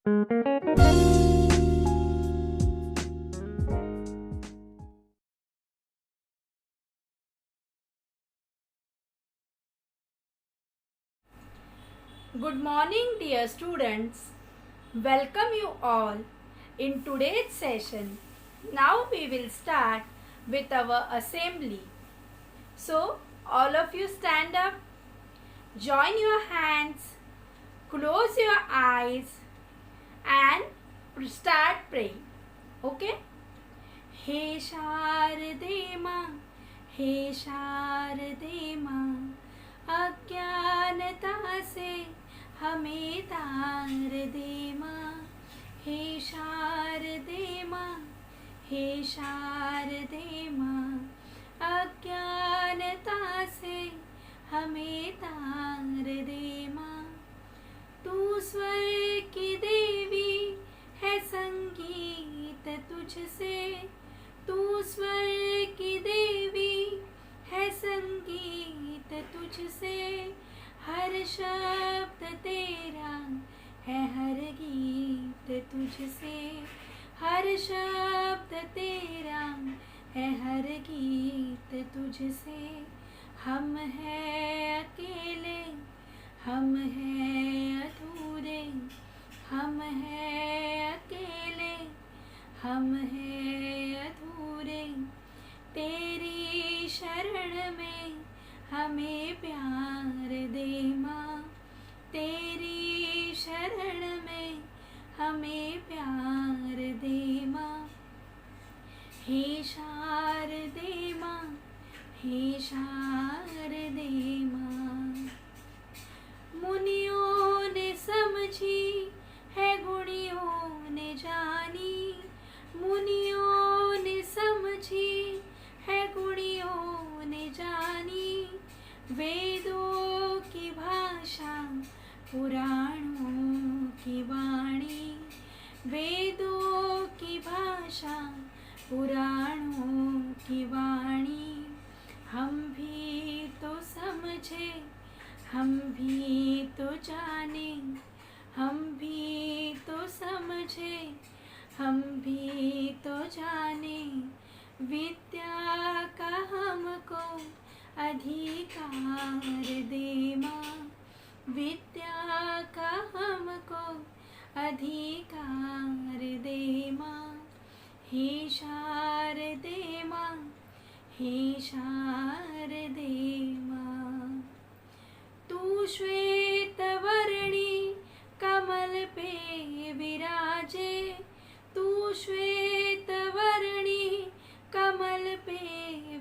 Good morning, dear students. Welcome you all in today's session. Now we will start with our assembly. So, all of you stand up, join your hands, close your eyes and start praying. Okay? हे शारदे माँ, हे शारदे माँ, अज्ञानता से हमें तार दे माँ। हे शारदे माँ, हे शारदे माँ, अज्ञानता से हमें तार दे माँ। तू स्वर की देवी है, संगीत तुझसे, तू स्वर की देवी है, संगीत तुझसे, हर शब्द तेरा है, हर गीत तुझसे, हर शब्द तेरा है, हर गीत तुझसे। हम हैं अकेले, हम हैं अधूरे, हम हैं अकेले, हम हैं अधूरे, तेरी शरण में हमें प्यार दे माँ। तेरी शरण में हमें प्यार दे माँ। हे शारदे माँ, हे शारदे माँ, मुनियों ने समझी है, गुणियों ने जानी, मुनियों ने समझी है, गुणियों ने जानी, वेदों की भाषा, पुराणों की वाणी, वेदों की भाषा, पुराणों की वाणी। हम भी तो समझे, हम भी तो जाने, हम भी तो समझे, हम भी तो जाने, विद्या का हमको अधिकार दे माँ। विद्या का हमको अधिकार दे माँ। हे शारदे माँ, हे शारदे माँ, तू श्वेत वर्णी कमल पे विराजे, तू श्वेत वर्णी कमल पे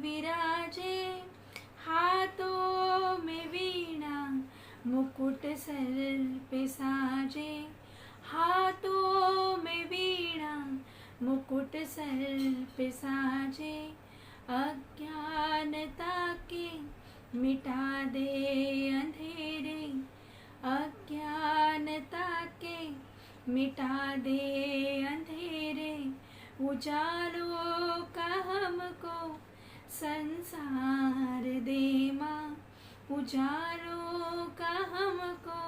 विराजे, हाथों में वीणा मुकुट सर पे साजे, हाथों में वीणा मुकुट सर पे साजे, अज्ञानता के मिटा दे अंधेरे, अज्ञानता के मिटा दे अंधेरे, उजालों का हमको संसार दे माँ। उजालों का हमको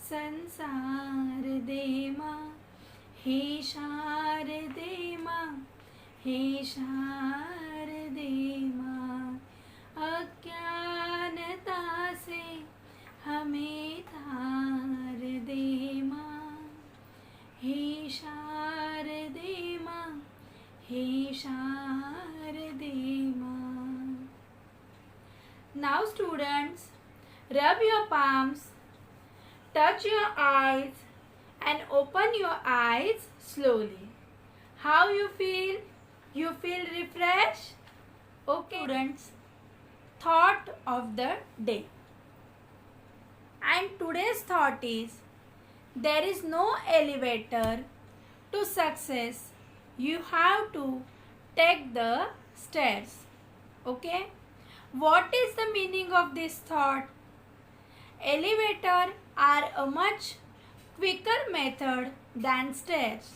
संसार दे माँ। हे शारदे माँ, हे शारदे माँ, अज्ञानता से हमें तार दे माँ। हे शारदे माँ, हे शारदे माँ। Now students, rub your palms, touch your eyes and open your eyes slowly. How you feel? You feel refreshed? Okay students, thought of the day. And today's thought is, there is no elevator to success. You have to take the stairs. Okay? What is the meaning of this thought? Elevator are a much quicker method than stairs.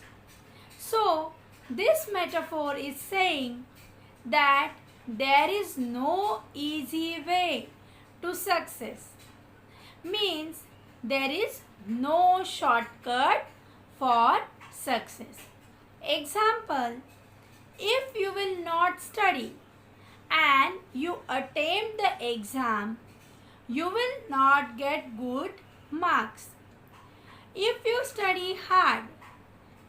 So, this metaphor is saying that there is no easy way to success. Means there is no shortcut for success. Example, if you will not study and you attempt the exam, you will not get good marks. If you study hard,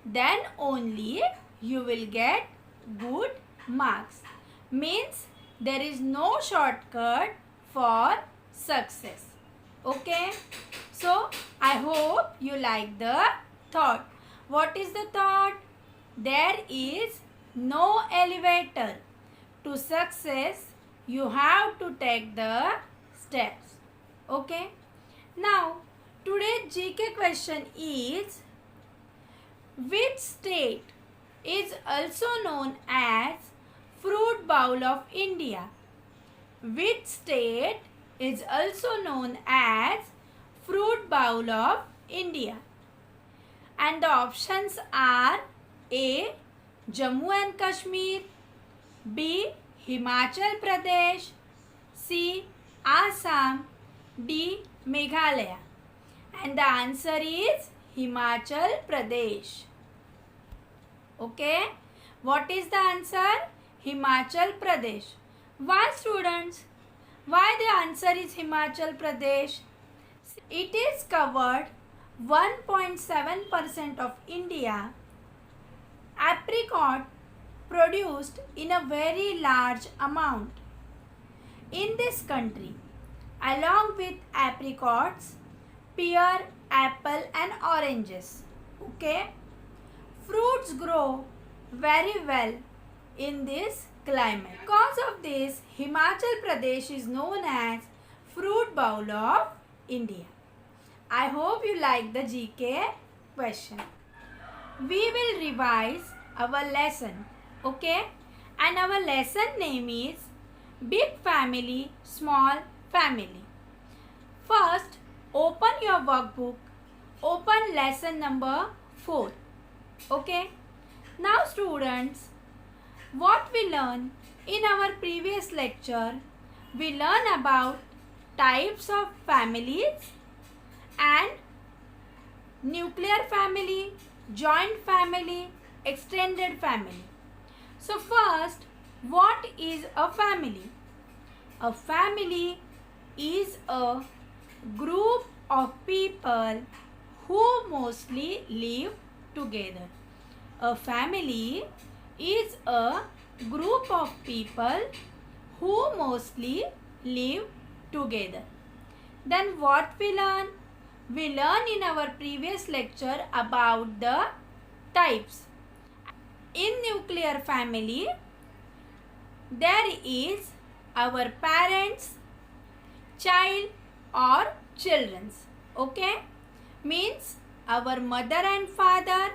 then only you will get good marks. Means there is no shortcut for success. Okay? So, I hope you like the thought. What is the thought? There is no elevator. To success, you have to take the steps. Okay? Now, today's GK question is, which state is also known as Fruit Bowl of India? Which state is also known as Fruit Bowl of India? And the options are A. Jammu and Kashmir, B. Himachal Pradesh, C. Assam, D. Meghalaya. And the answer is Himachal Pradesh. Okay? What is the answer? Himachal Pradesh. Why, students? Why the answer is Himachal Pradesh? It is covered 1.7% of India. Apricot produced in a very large amount in this country. Along with apricots, pear, apple and oranges. Okay? Fruits grow very well in this climate. Because of this, Himachal Pradesh is known as Fruit Bowl of India. I hope you like the GK question. We will revise our lesson. Okay? And our lesson name is Big Family, Small Family. First, open your workbook. Open lesson number 4. Okay? Now students, what we learned in our previous lecture, we learn about types of families and nuclear family, joint family, extended family. So first, what is a family? A family is a group of people who mostly live together. A family is a group of people who mostly live together. Then what we learn? We learn in our previous lecture about the types. In nuclear family, there is our parents, child or children's. Okay? Means our mother and father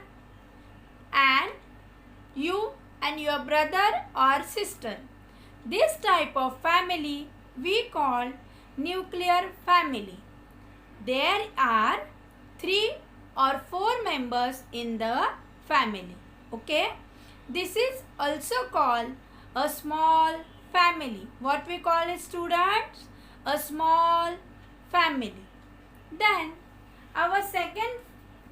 and you and your brother or sister. This type of family we call nuclear family. There are 3 or 4 members in the family. Okay? This is also called a small family. What we call it, students? A small family. Then our second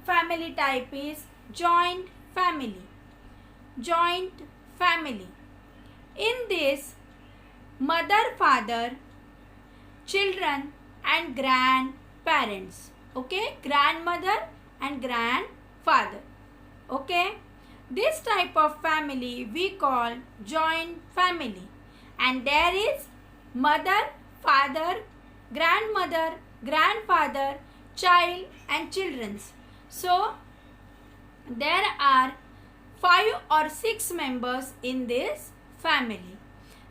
family type is joint family. Joint family. In this, mother, father, children and grandparents. Okay? Grandmother and grandfather. Okay? This type of family we call joint family. And there is mother, father, grandmother, grandfather, child and children. So, there are 5 or 6 members in this family.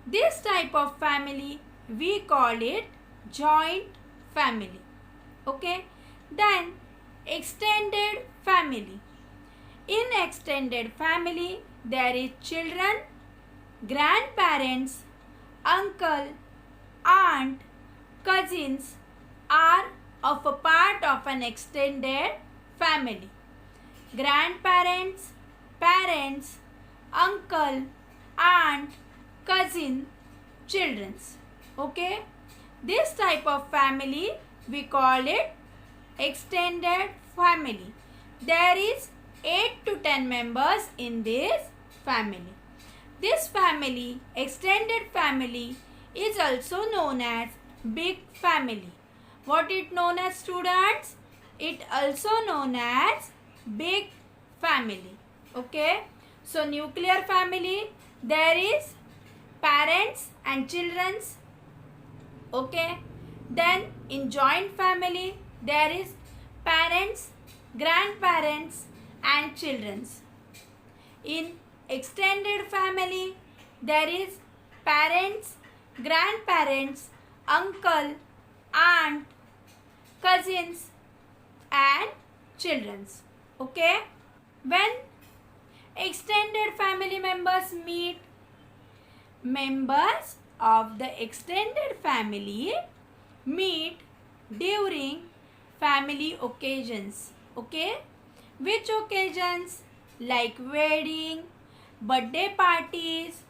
This type of family we call it joint family. Okay? Then extended family. In extended family, there is children, grandparents, uncle, aunt, cousins are of a part of an extended family. Grandparents, parents, uncle, aunt, cousin, children's. Okay? This type of family we call it extended family. There is 8 to 10 members in this family. This family, extended family, is also known as big family. What it known as, students? It also known as big family. Okay. So nuclear family, there is parents and children's. Okay. Then in joint family, there is parents, grandparents and children's. In extended family, there is parents, grandparents, uncle, aunt, cousins and children's. Okay. When extended family members meet, members of the extended family meet during family occasions. Okay. Which occasions? Like wedding, birthday parties,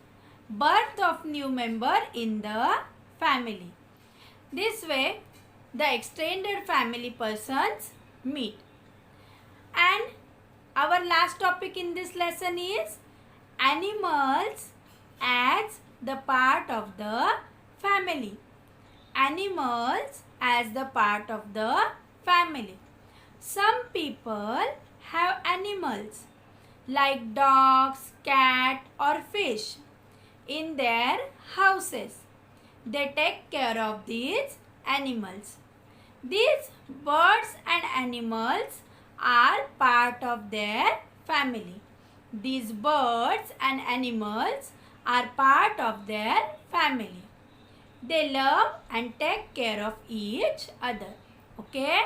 birth of new member in the family. This way the extended family persons meet. And our last topic in this lesson is animals as the part of the family. Animals as the part of the family. Some people have animals like dogs, cat or fish in their houses. They take care of these animals. These birds and animals are part of their family. These birds and animals are part of their family. They love and take care of each other. Okay?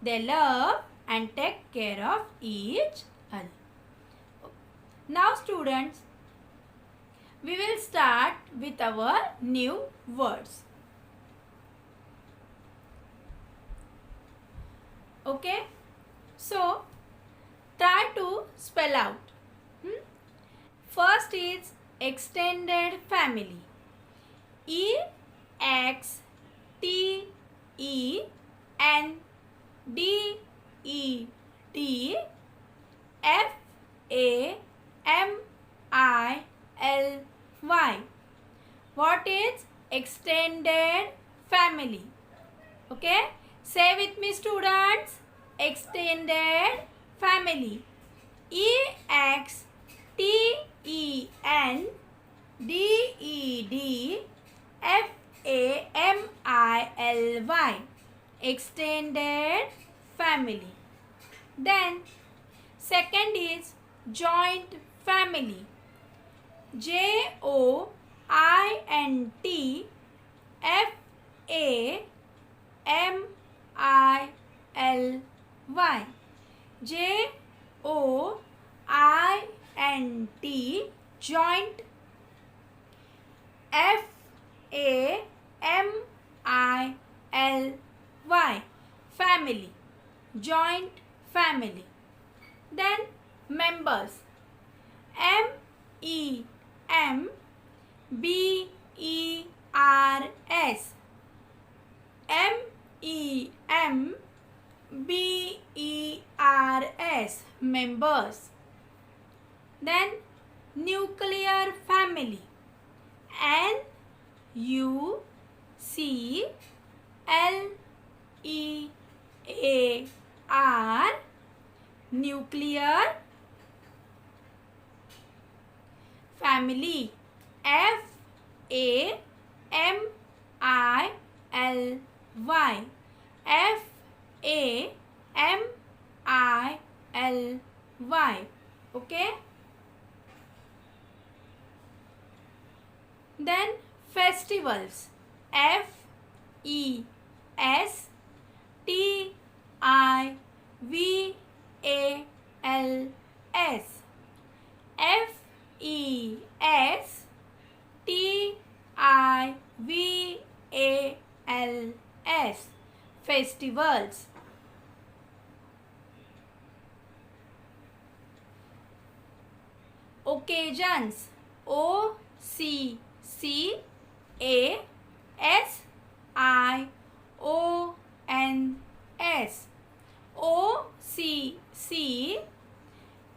They love and take care of each other. Now students, we will start with our new words. Okay? So, try to spell out. First is extended family. EXTENDED. What is extended family? Okay? Say with me students. Extended family. EXTENDED. Extended family. Then second is joint family. JOINTFAMILY. JOINT joint. FAMILY family. Joint family. Then members. MEMBERS. MEMBERS members. Then nuclear family. NUCLEAR nuclear family. FAMILY. Okay. Then festivals. FESTIVALS. FESTIVALS. Festivals. Occasions. OCCASIONS.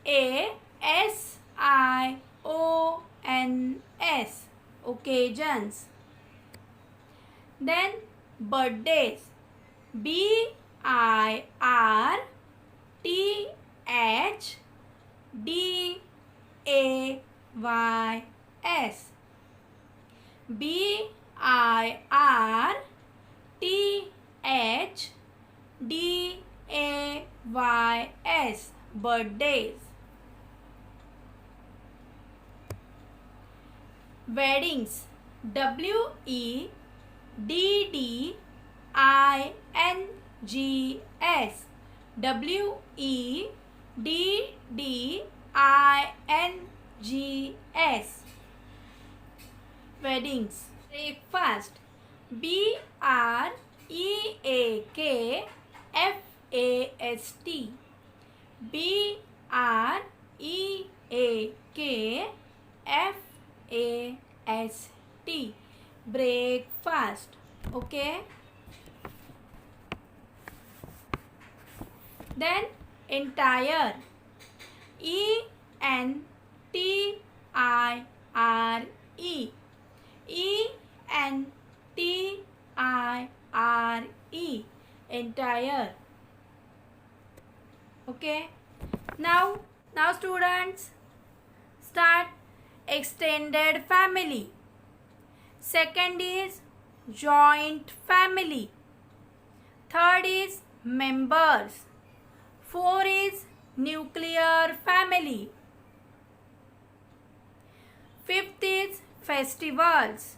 occasions, occasions. Then birthdays, birthdays, birthdays, birthdays. Weddings, weddings, weddings. Weddings. Breakfast, breakfast, breakfast. Okay. Then entire, entire, entire, entire. Okay. Now students, start extended family. Second is joint family. Third is members. Four is nuclear family. Fifth is festivals.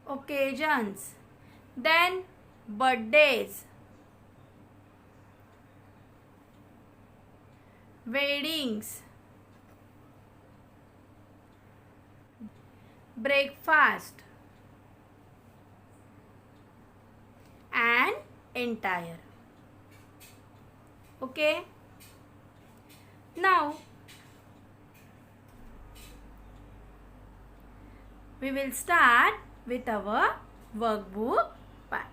Occasions. Then birthdays, weddings, breakfast, and entire. Okay. Now we will start with our workbook part.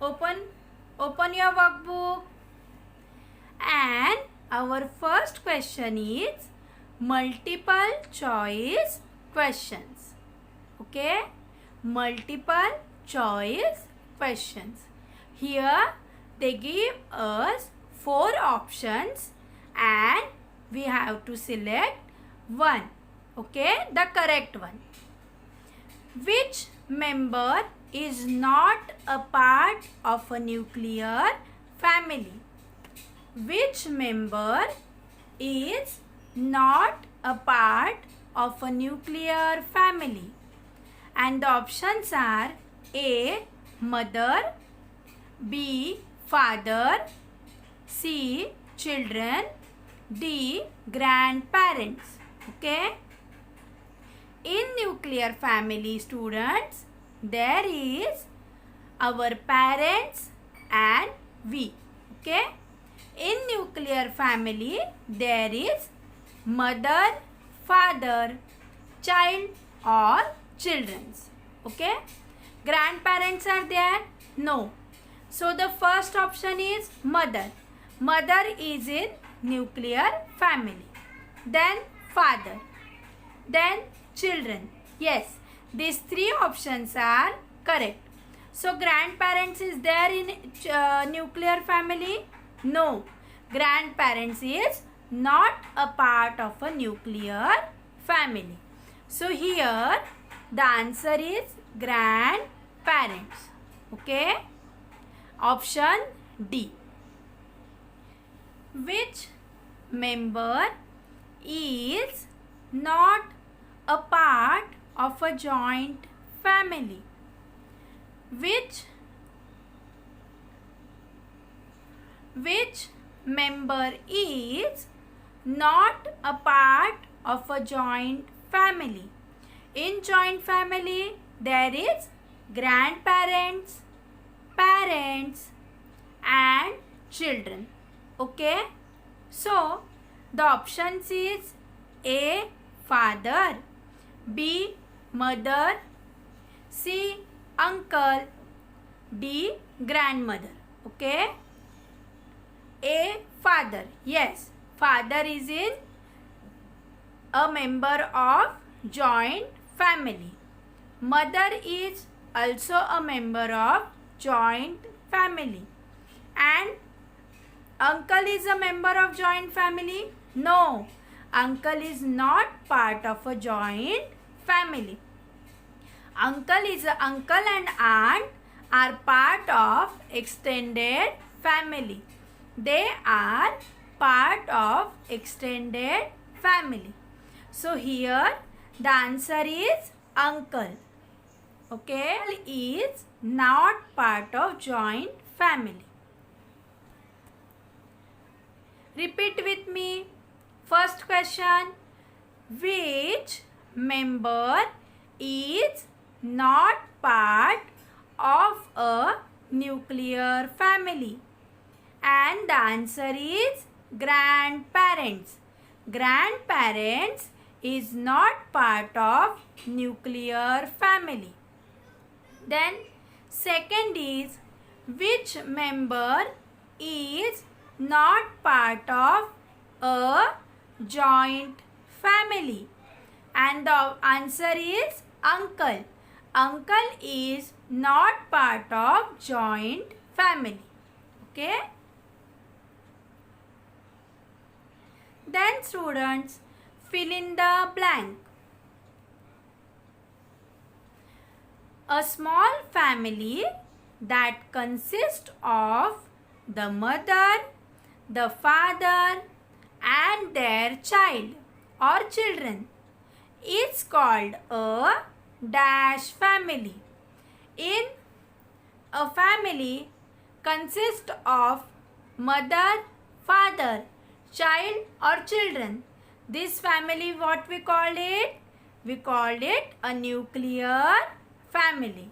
Open your workbook, and our first question is multiple choice questions. Okay, multiple choice questions. Here they give us 4 options and we have to select one. Okay, the correct one. Which member is not a part of a nuclear family? Which member is not a part of a nuclear family? And the options are A. Mother, B. Father, C. Children, D. Grandparents. Okay. In nuclear family, students, there is our parents and we. Okay. In nuclear family, there is mother, father, child or children. Okay. Grandparents are there? No. So the first option is mother. Mother is in nuclear family. Then father. Then children. Yes, these 3 options are correct. So grandparents is there in nuclear family? No. Grandparents is not a part of a nuclear family. So here the answer is grandparents. Okay. Option D. Which member is not a part of a joint family? Which member is not a part of a joint family? In joint family, there is grandparents, parents and children. Okay. So, the options is A. Father, B. Mother, C. Uncle, D. Grandmother. Okay. A. Father. Yes, father is in a member of joint family. Mother is also a member of joint family. And uncle is a member of joint family? No, uncle is not part of a joint family. Uncle and aunt are part of extended family. They are part of extended family. So here the answer is uncle. Okay, is not part of joint family. Repeat with me. First question. Which member is not part of a nuclear family? And the answer is grandparents. Grandparents is not part of nuclear family. Then second is, which member is not part of a joint family? And the answer is uncle. Uncle is not part of joint family. Okay. Then students, fill in the blank. A small family that consists of the mother, the father and their child or children is called a dash family. In a family consists of mother, father, child or children. This family, what we called it? We called it a nuclear family.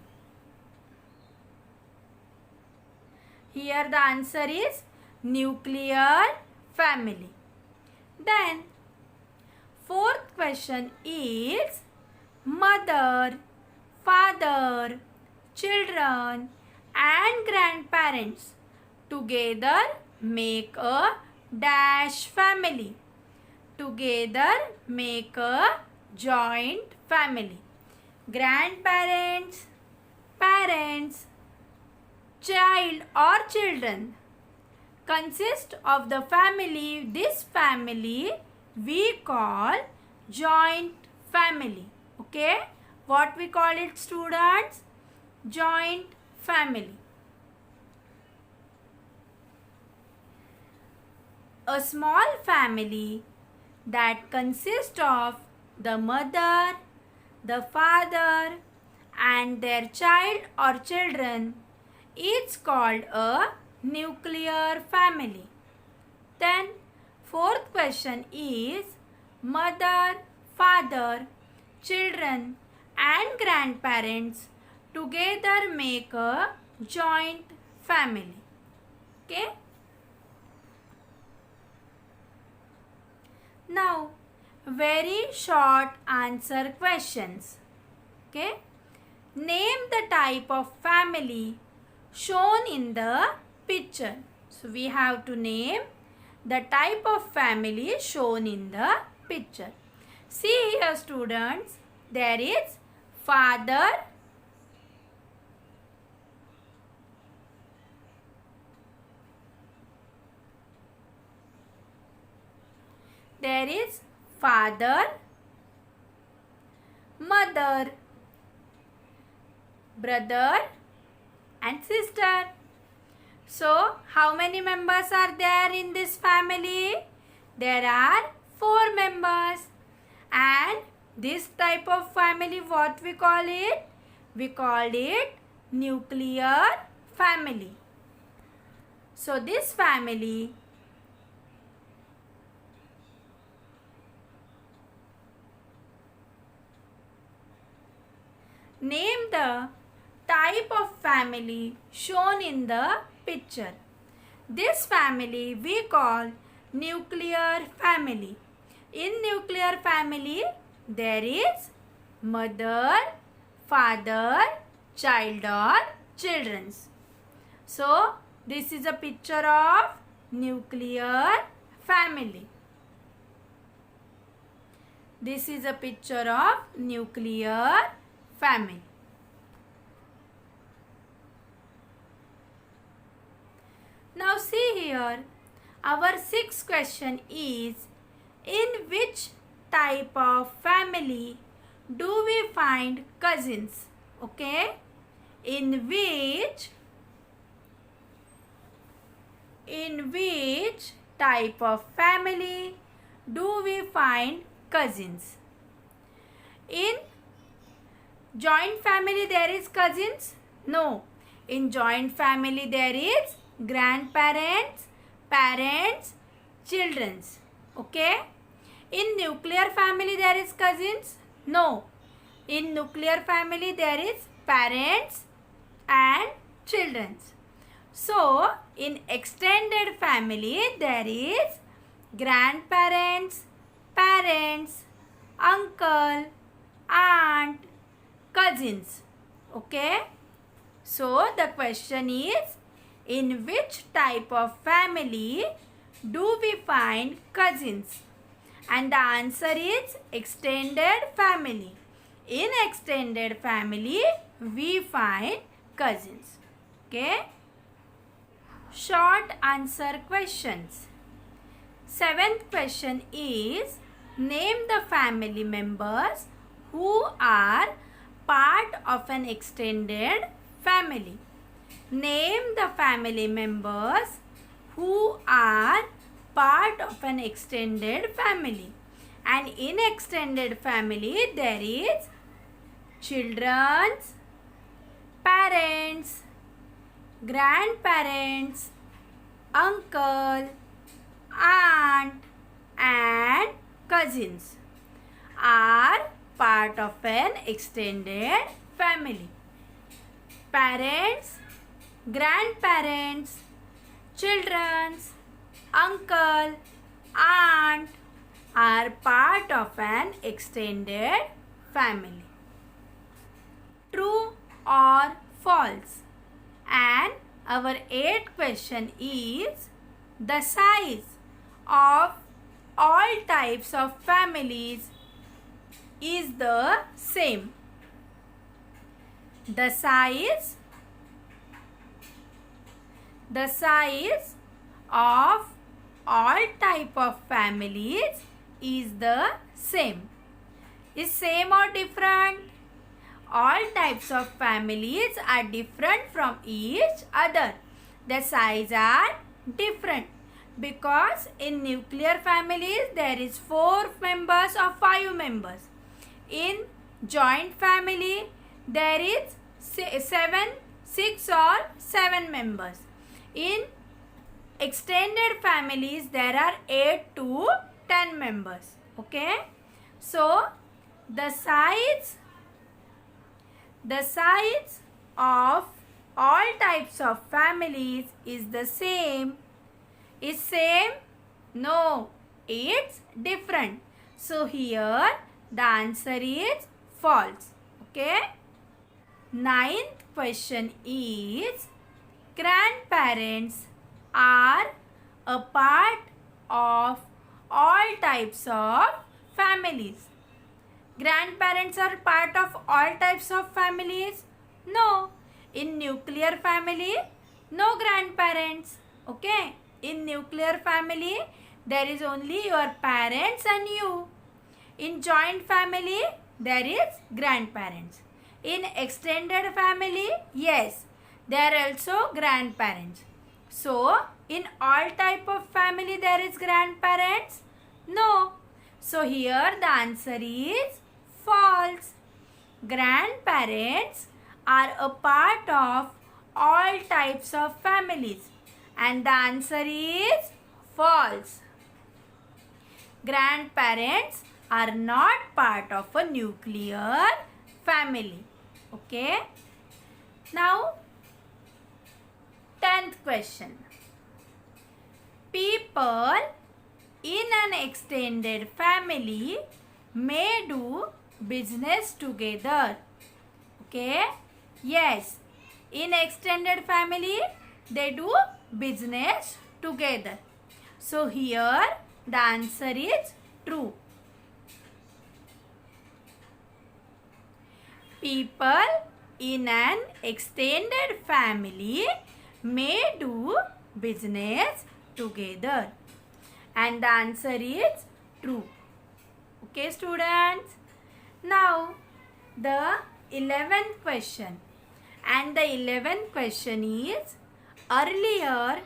Here the answer is nuclear family. Then fourth question is, mother, father, children and grandparents together make a dash family. Together make a joint family. Grandparents, parents, child or children consist of the family. This family we call joint family. Okay, what we call it, students? Joint family. A small family that consists of the mother, the father and their child or children is called a nuclear family. Then fourth question is, mother, father, children and grandparents together make a joint family. Okay. Now very short answer questions. Okay. Name the type of family shown in the picture. So we have to name the type of family shown in the picture. See here students, there is father, there is father, mother, brother and sister. So how many members are there in this family? There are 4 members. And this type of family, what we call it? We called it nuclear family. So this family name the type of family shown in the picture. This family we call nuclear family. In nuclear family, there is mother, father, child or children. So this is a picture of nuclear family. This is a picture of nuclear family. Now see here, our sixth question is, in which type of family do we find cousins? Okay, in which type of family do we find cousins? In joint family there is cousins? No. In joint family there is grandparents, parents, children. Okay. In nuclear family there is cousins? No. In nuclear family there is parents and children. So in extended family there is grandparents, parents, uncle, aunt, cousins. Okay. So the question is, in which type of family do we find cousins? And the answer is extended family. In extended family we find cousins. Okay. Short answer questions. Seventh question is, name the family members who are part of an extended family. Name the family members who are part of an extended family. And in extended family there is children, parents, grandparents, uncle, aunt and cousins are part of an extended family. Parents, grandparents, children, uncle, aunt are part of an extended family. True or false? And our eighth question is, the size of all types of families is the same. The size of all type of families is the same. Is same or different? All types of families are different from each other. The size are different because in nuclear families there is 4 members or 5 members. In joint family there is 6 or 7 members. In extended families there are 8 to 10 members. Okay. So the size of all types of families is the same. Is same? No, it's different. So here the answer is false. Okay. Ninth question is, grandparents are a part of all types of families. Grandparents are part of all types of families? No. In nuclear family, no grandparents. Okay. In nuclear family, there is only your parents and you. In joint family, there is grandparents. In extended family, yes, there are also grandparents. So, in all type of family, there is grandparents? No. So, here the answer is false. Grandparents are a part of all types of families. And the answer is false. Grandparents are not part of a nuclear family. Okay. Now, 10th question. People in an extended family may do business together. Okay. Yes. In extended family, they do business together. So here the answer is true. People in an extended family may do business together. And the answer is true. Okay, students. Now, the 11th question. And the 11th question is, earlier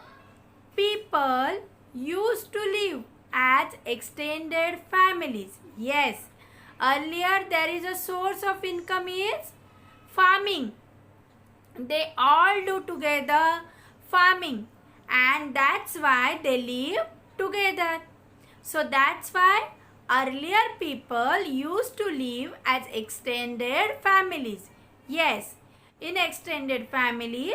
people used to live as extended families. Yes, earlier there is a source of income is farming. They all do together farming, and that's why they live together. So that's why earlier people used to live as extended families. Yes, in extended family,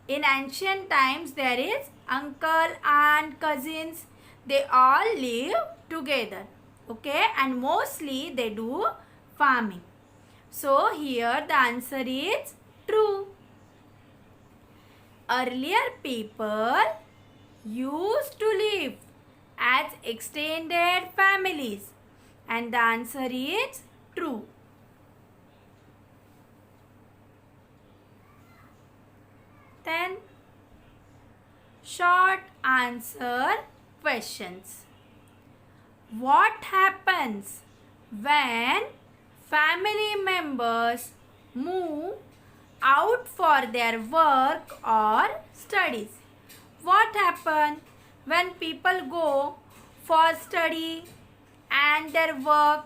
in ancient times there is uncle, aunt, cousins. They all live together. Okay, and mostly they do farming. So here the answer is true. Earlier people used to live as extended families, and the answer is true. Then short answer questions. What happens when family members move out for their work or studies? What happens when people go for study and their work?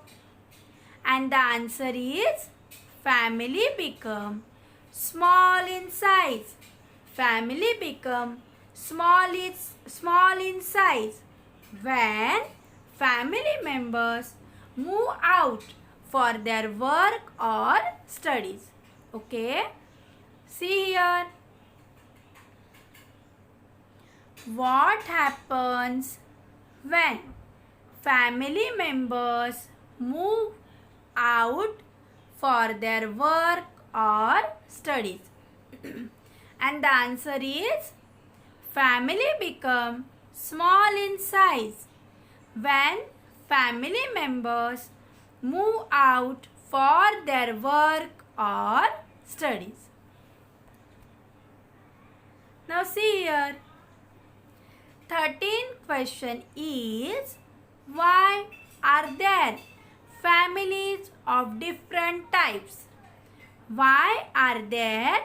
And the answer is family become small in size. Family become small in size when family members move out for their work or studies. Okay, see here. What happens when family members move out for their work or studies? And the answer is family become small in size when family members move out for their work or studies. Now see here. 13th question is, why are there families of different types? Why are there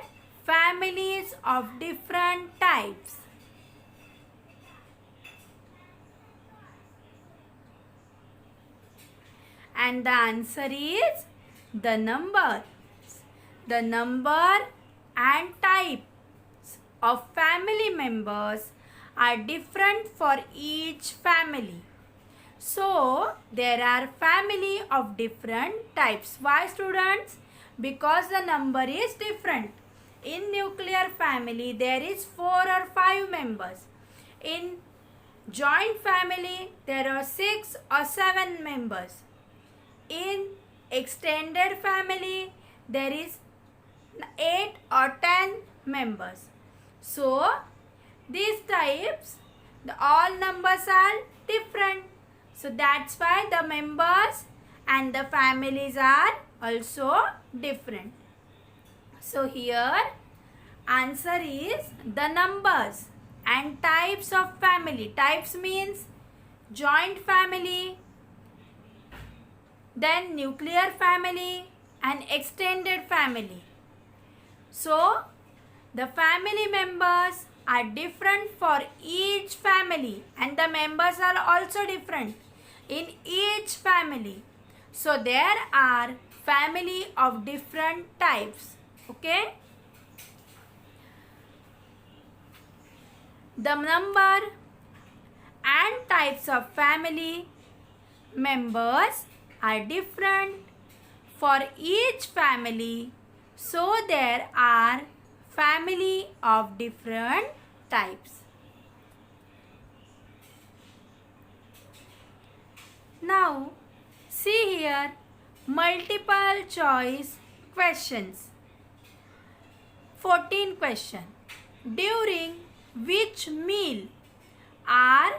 families of different types? And the answer is the number. The number and types of family members are different for each family. So there are family of different types. Why, students? Because the number is different. In nuclear family there is 4 or 5 members. In joint family there are 6 or 7 members. In extended family there is 8 or 10 members. So these types, all numbers are different. So that's why the members and the families are also different. So here answer is the numbers and types of family. Types means joint family, then nuclear family and extended family. So the family members are different for each family, and the members are also different in each family. So there are family of different types. Okay. The number and types of family members are different for each family. So there are family of different types. Now see here multiple choice questions. 14 question. During which meal are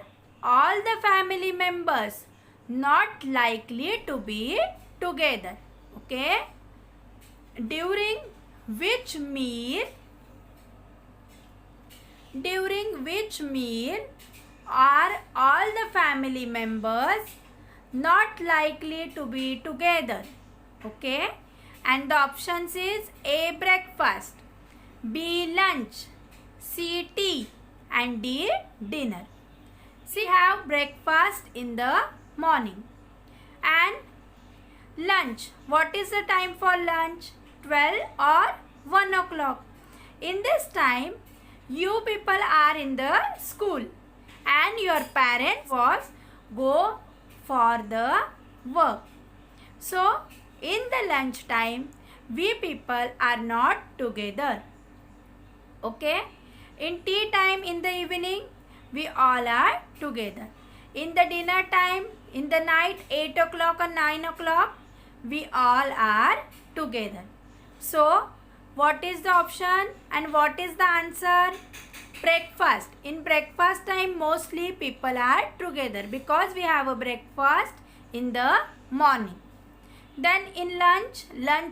all the family members not likely to be together? Okay. During which meal are all the family members not likely to be together? Okay. And the options is A. breakfast, B. lunch, C. tea, and D. dinner. See, have breakfast in the morning and lunch. What is the time for lunch? 12 or 1 o'clock. In this time, you people are in the school and your parents was go for the work. So, in the lunch time, we people are not together. Okay? In tea time in the evening, we all are together. In the dinner time, in the night, 8 o'clock or 9 o'clock, we all are together. So, what is the option and what is the answer? Breakfast. In breakfast time, mostly people are together because we have a breakfast in the morning. Then in lunch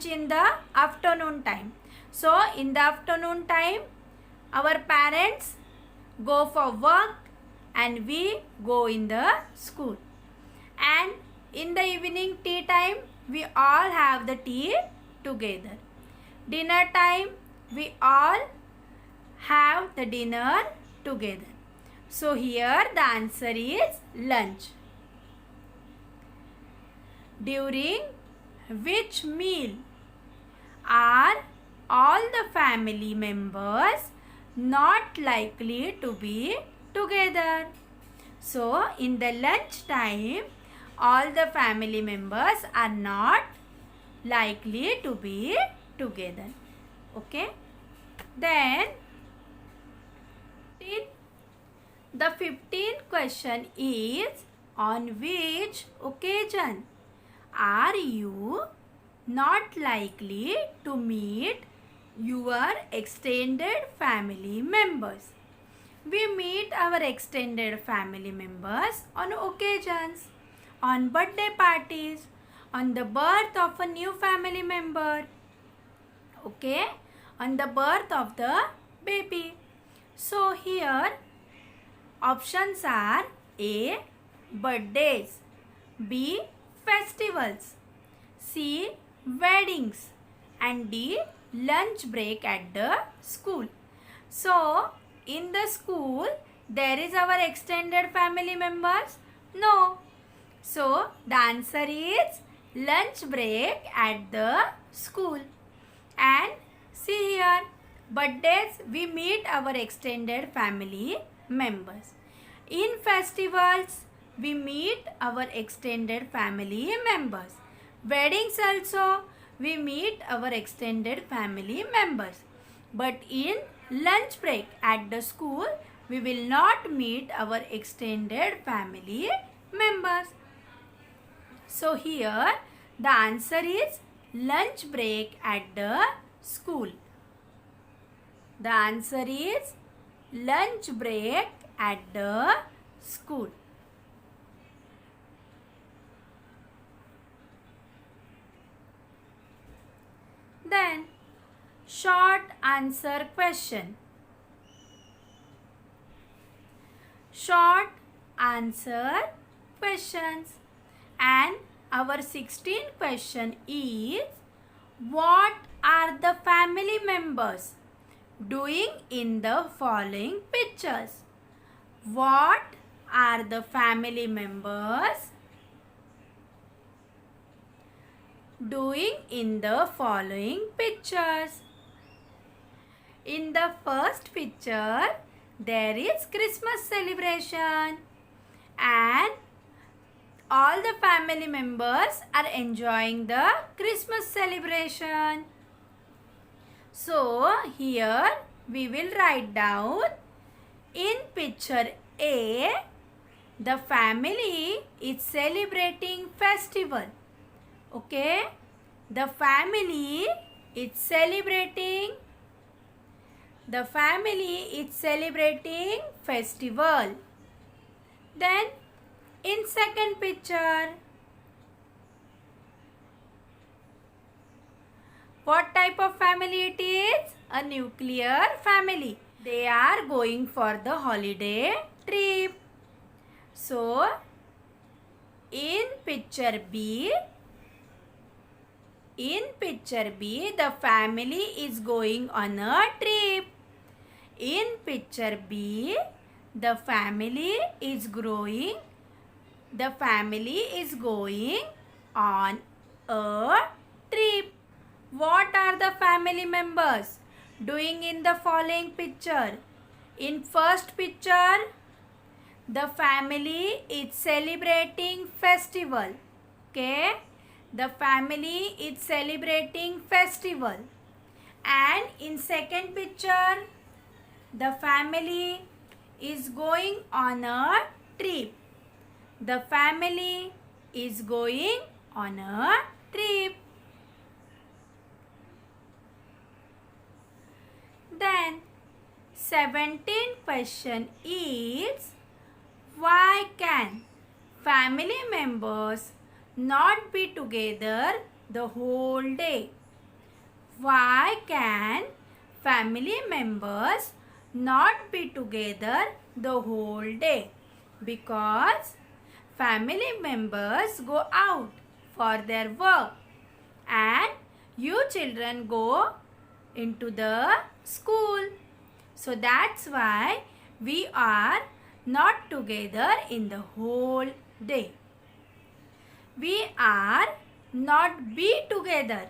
in the afternoon time. So, in the afternoon time, our parents go for work and we go in the school. And in the evening tea time, we all have the tea together. Dinner time, we all have the dinner together. So, here the answer is lunch. During which meal are all the family members not likely to be together? So, in the lunch time, all the family members are not likely to be together. Okay. Then, the 15th question is, on which occasion are you not likely to meet your extended family members? We meet our extended family members on occasions, on birthday parties, on the birth of a new family member, okay, on the birth of the baby. So here options are A. birthdays, B. festivals, C. weddings, and D. lunch break at the school. So in the school there is our extended family members? No. So the answer is lunch break at the school. And see here, birthdays we meet our extended family members. In festivals we meet our extended family members. Weddings also we meet our extended family members. But in lunch break at the school we will not meet our extended family members. So here the answer is lunch break at the school. The answer is lunch break at the school. Then short answer question. Short answer questions. And our 16th question is, what are the family members doing in the following pictures? What are the family members doing in the following pictures? In the first picture, there is Christmas celebration and all the family members are enjoying the Christmas celebration. So, here we will write down in picture A, the family is celebrating festival. Okay, the family is celebrating The family is celebrating festival. Then in second picture, what type of family it is? A nuclear family. They are going for the holiday trip. So, in picture B, the family is going on a trip. In picture B, the family is going on a trip. What are the family members doing in the following picture? In first picture, the family is celebrating festival. Okay? The family is celebrating festival. And in second picture, the family is going on a trip. The family is going on a trip. Then 17th question is, why can family members not be together the whole day? Why can family members not be together the whole day? Because family members go out for their work and you children go into the school. So that's why we are not together in the whole day. We are not be together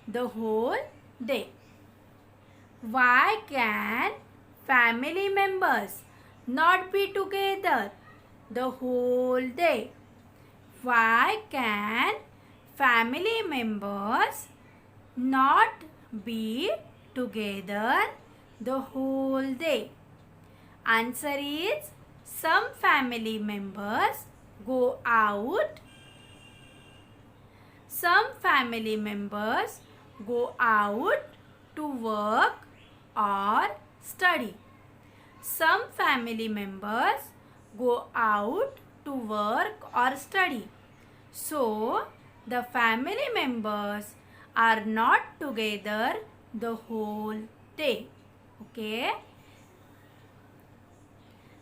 the whole day. Why can family members not be together the whole day? Why can family members not be together the whole day? Answer is, some family members go out. Some family members go out to work or study. Some family members go out to work or study. So, the family members are not together the whole day. Okay?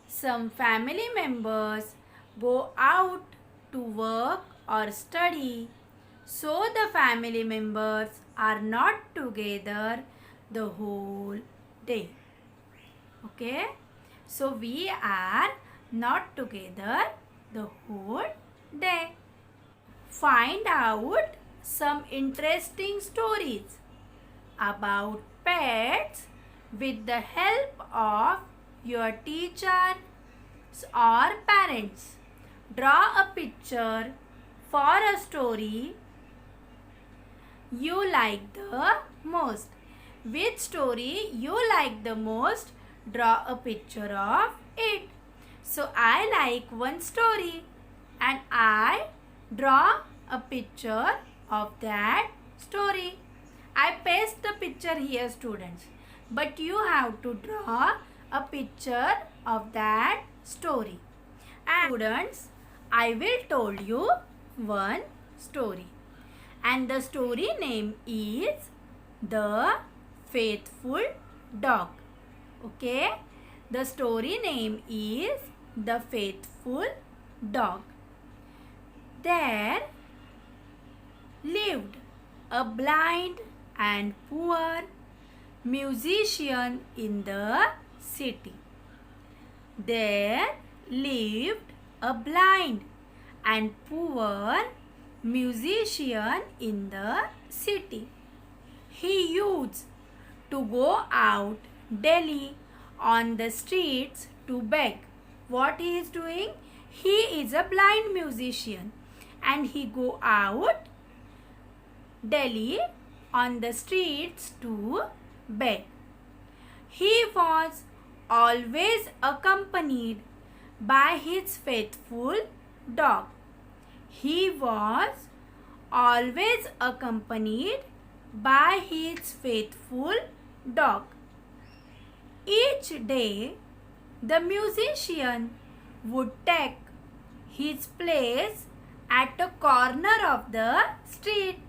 Some family members go out to work or study. So, the family members are not together the whole day. Okay? So, we are not together the whole day. Find out some interesting stories about pets with the help of your teacher or parents. Draw a picture for a story you like the most. Which story you like the most? Draw a picture of it. So I like one story and I draw a picture of that story. I paste the picture here, students, but you have to draw a picture of that story. And students, I will tell you one story, and the story name is The Faithful Dog. Okay, the story name is The Faithful Dog. There lived a blind and poor musician in the city. There lived a blind and poor musician in the city. He used to go out daily on the streets to beg. What he is doing? He is a blind musician and he go out daily on the streets to beg. He was always accompanied by his faithful dog. He was always accompanied by his faithful dog. Each day, the musician would take his place at a corner of the street.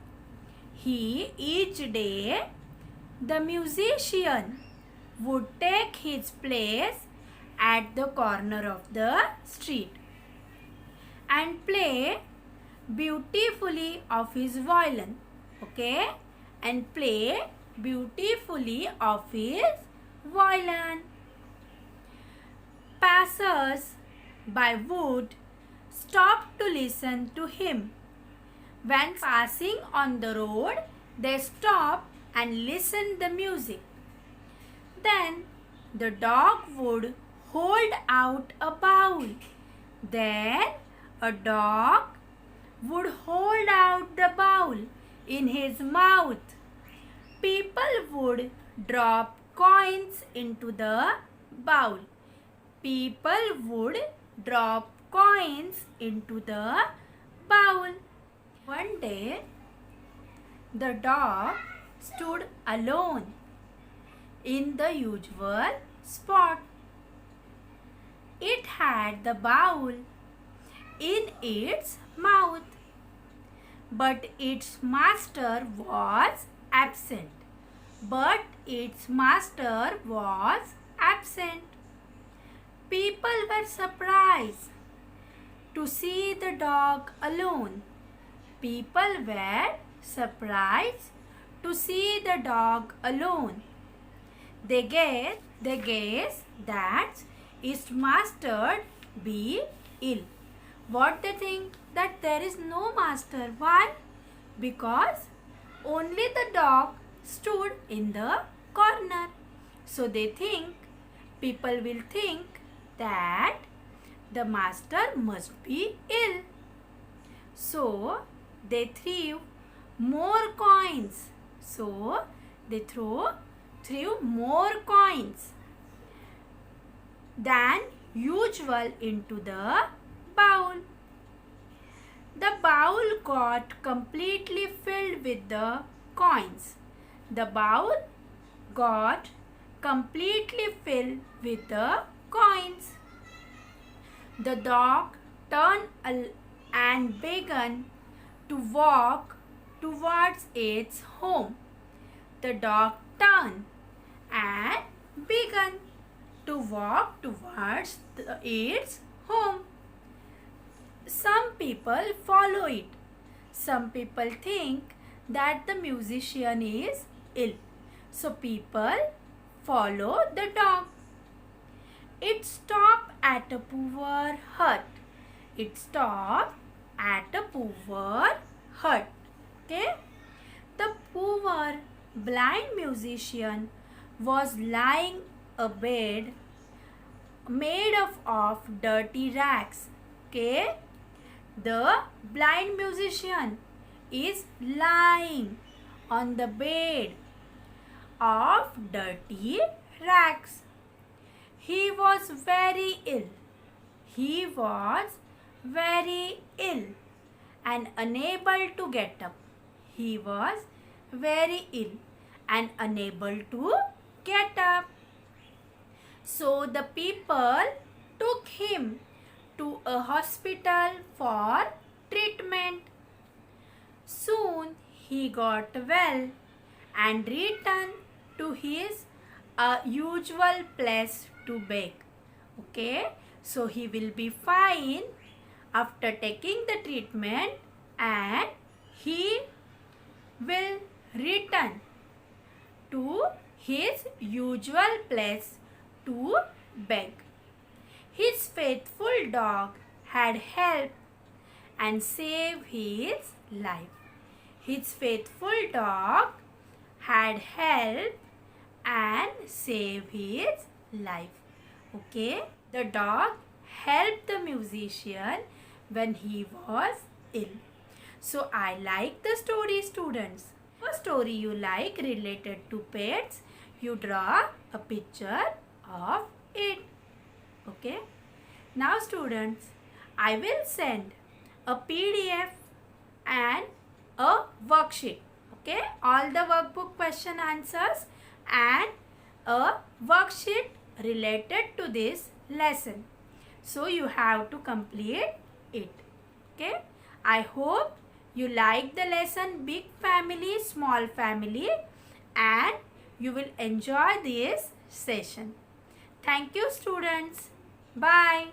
Each day, the musician would take his place at the corner of the street and play beautifully of his violin. Okay? And play beautifully of his violin. Passers by would stop to listen to him. When passing on the road, they stop and listen the music. Then the dog would hold out a bowl. Then a dog would hold out the bowl in his mouth. People would drop coins into the bowl. People would drop coins into the bowl. One day, the dog stood alone in the usual spot. It had the bowl in its mouth, but its master was absent. People were surprised to see the dog alone. People were surprised to see the dog alone. They guessed that its master be ill. What they think? That there is no master. Why? Because only the dog stood in the corner. So people will think that the master must be ill. So they threw more coins. So they threw more coins than usual into the bowl. The bowl got completely filled with the coins. The bowl got completely filled with the coins. The dog turned and began to walk towards its home. The dog turned and began to walk towards its home. Some people follow it. Some people think that the musician is ill. So people follow the dog. It stopped at a poor hut. Okay? The poor blind musician was lying abed made of dirty rags. Okay? The blind musician is lying on the bed of dirty rags. He was very ill. And unable to get up. He was very ill and unable to get up. So the people took him to a hospital for treatment. Soon he got well and returned to his usual place to beg. Okay, so he will be fine after taking the treatment and he will return to his usual place to beg. His faithful dog had helped and saved his life. His faithful dog had helped and saved his life. Okay, the dog helped the musician when he was ill. So I like the story, students. What story you like related to pets, you draw a picture of it. Okay. Now students, I will send a PDF and a worksheet. Okay. All the workbook question answers and a worksheet related to this lesson. So you have to complete it. Okay. I hope you like the lesson big family, small family, and you will enjoy this session. Thank you, students. Bye.